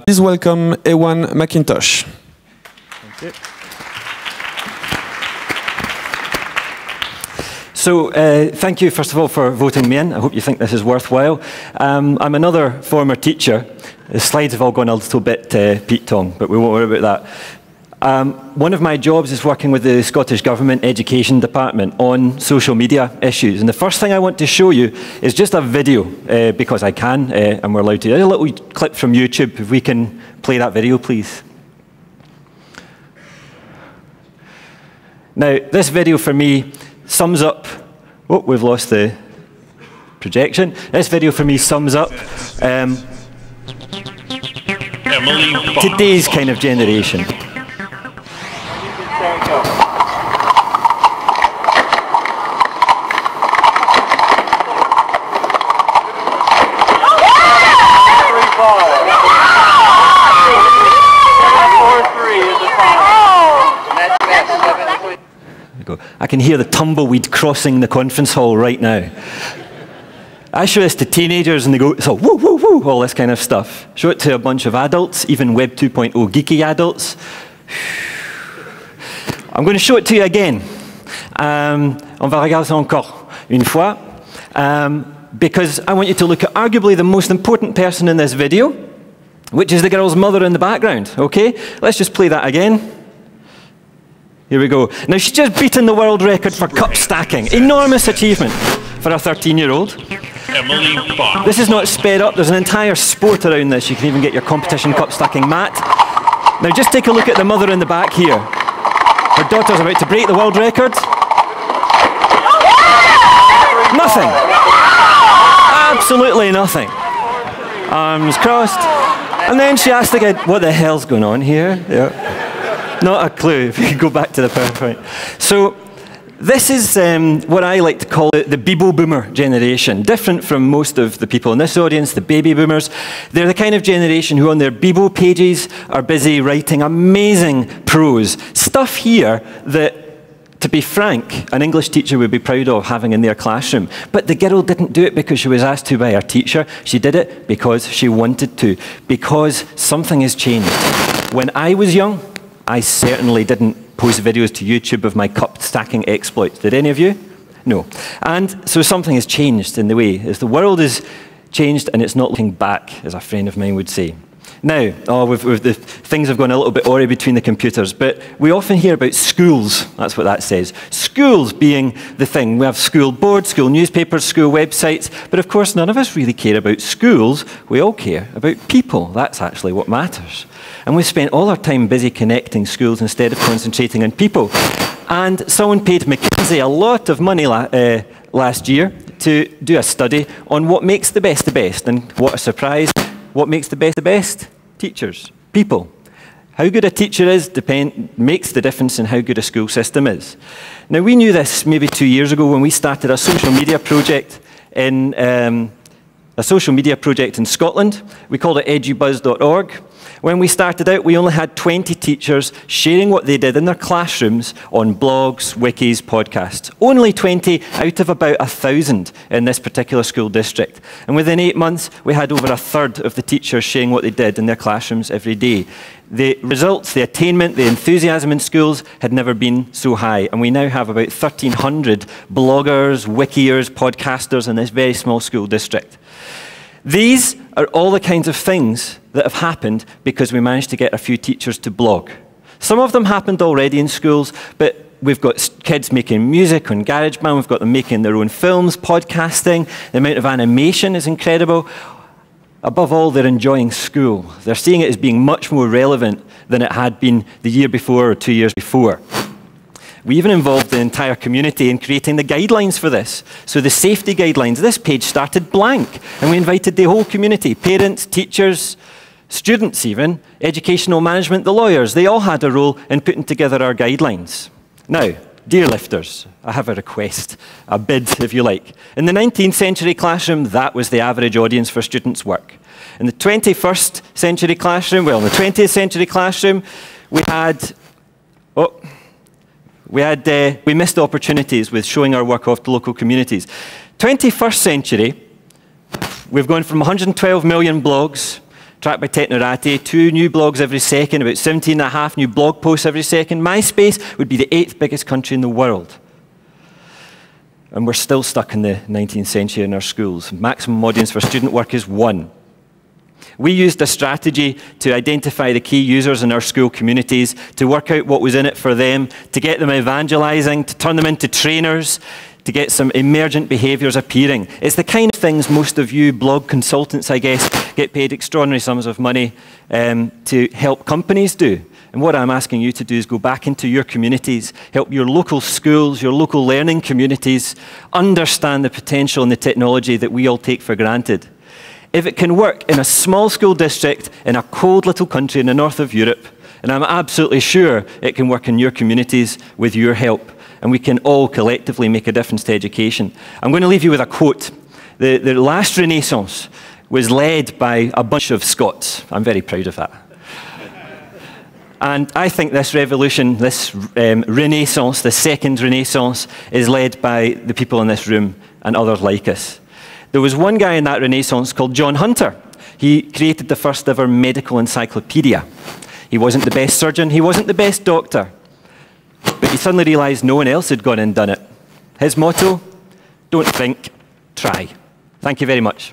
Please welcome Ewan McIntosh. Thank you. So, thank you, first of all, for voting me in. I hope you think this is worthwhile. I'm another former teacher. The slides have all gone a little bit Pete-tong, but we won't worry about that. One of my jobs is working with the Scottish Government Education Department on social media issues. And the first thing I want to show you is just a video, because I can, and we're allowed to. A little clip from YouTube, if we can play that video, please. Now, this video for me sums up, oh, we've lost the projection. This video for me sums up today's kind of generation. I can hear the tumbleweed crossing the conference hall right now. I show this to teenagers and they go, so woo, woo, woo, all this kind of stuff. Show it to a bunch of adults, even Web 2.0 geeky adults. I'm going to show it to you again. On va regarder ça encore une fois, because I want you to look at arguably the most important person in this video, which is the girl's mother in the background, okay? Let's just play that again. Here we go. Now, she's just beaten the world record for cup stacking. Enormous achievement for a 13-year-old. This is not sped up. There's an entire sport around this. You can even get your competition cup stacking mat. Now, just take a look at the mother in the back here. Her daughter's about to break the world record. Nothing. Absolutely nothing. Arms crossed. And then she asked again, what the hell's going on here? Yeah. Not a clue, if you could go back to the PowerPoint. So this is what I like to call it the Bebo Boomer generation. Different from most of the people in this audience, the baby boomers. They're the kind of generation who on their Bebo pages are busy writing amazing prose. Stuff here that, to be frank, an English teacher would be proud of having in their classroom. But the girl didn't do it because she was asked to by her teacher. She did it because she wanted to. Because something has changed. When I was young, I certainly didn't post videos to YouTube of my cup stacking exploits. Did any of you? No. And so something has changed in the way, as the world has changed and it's not looking back, as a friend of mine would say. Now, things have gone a little bit awry between the computers, but we often hear about schools. That's what that says. Schools being the thing. We have school boards, school newspapers, school websites, but of course none of us really care about schools. We all care about people. That's actually what matters. And we've spent all our time busy connecting schools instead of concentrating on people. And someone paid McKinsey a lot of money last year to do a study on what makes the best. And what a surprise, what makes the best? Teachers, people. How good a teacher is makes the difference in how good a school system is. Now, we knew this maybe 2 years ago when we started a social media project in Scotland. We called it edubuzz.org. When we started out, we only had 20 teachers sharing what they did in their classrooms on blogs, wikis, podcasts. Only 20 out of about 1,000 in this particular school district. And within 8 months, we had over 1/3 of the teachers sharing what they did in their classrooms every day. The results, the attainment, the enthusiasm in schools had never been so high. And we now have about 1,300 bloggers, wikiers, podcasters in this very small school district. These are all the kinds of things that have happened because we managed to get a few teachers to blog. Some of them happened already in schools, but we've got kids making music on GarageBand, we've got them making their own films, podcasting, the amount of animation is incredible. Above all, they're enjoying school. They're seeing it as being much more relevant than it had been the year before or 2 years before. We even involved the entire community in creating the guidelines for this. So the safety guidelines, this page started blank, and we invited the whole community, parents, teachers, students even, educational management, the lawyers. They all had a role in putting together our guidelines. Now, Dear lifters, I have a request, a bid, if you like. In the 19th century classroom, that was the average audience for students' work. In the 21st century classroom, well, in the 20th century classroom, we missed opportunities with showing our work off to local communities. 21st century, we've gone from 112 million blogs, tracked by Technorati, 2 new blogs every second, about 17.5 new blog posts every second. MySpace would be the 8th biggest country in the world. And we're still stuck in the 19th century in our schools. Maximum audience for student work is 1. We used a strategy to identify the key users in our school communities, to work out what was in it for them, to get them evangelizing, to turn them into trainers, to get some emergent behaviours appearing. It's the kind of things most of you blog consultants, I guess, get paid extraordinary sums of money to help companies do. And what I'm asking you to do is go back into your communities, help your local schools, your local learning communities understand the potential and the technology that we all take for granted. If it can work in a small school district in a cold little country in the north of Europe, and I'm absolutely sure it can work in your communities with your help, and we can all collectively make a difference to education. I'm going to leave you with a quote. The last Renaissance was led by a bunch of Scots. I'm very proud of that. And I think this revolution, this Renaissance, the second Renaissance, is led by the people in this room and others like us. There was one guy in that Renaissance called John Hunter. He created the first ever medical encyclopedia. He wasn't the best surgeon, he wasn't the best doctor, but he suddenly realized no one else had gone and done it. His motto, don't think, try. Thank you very much.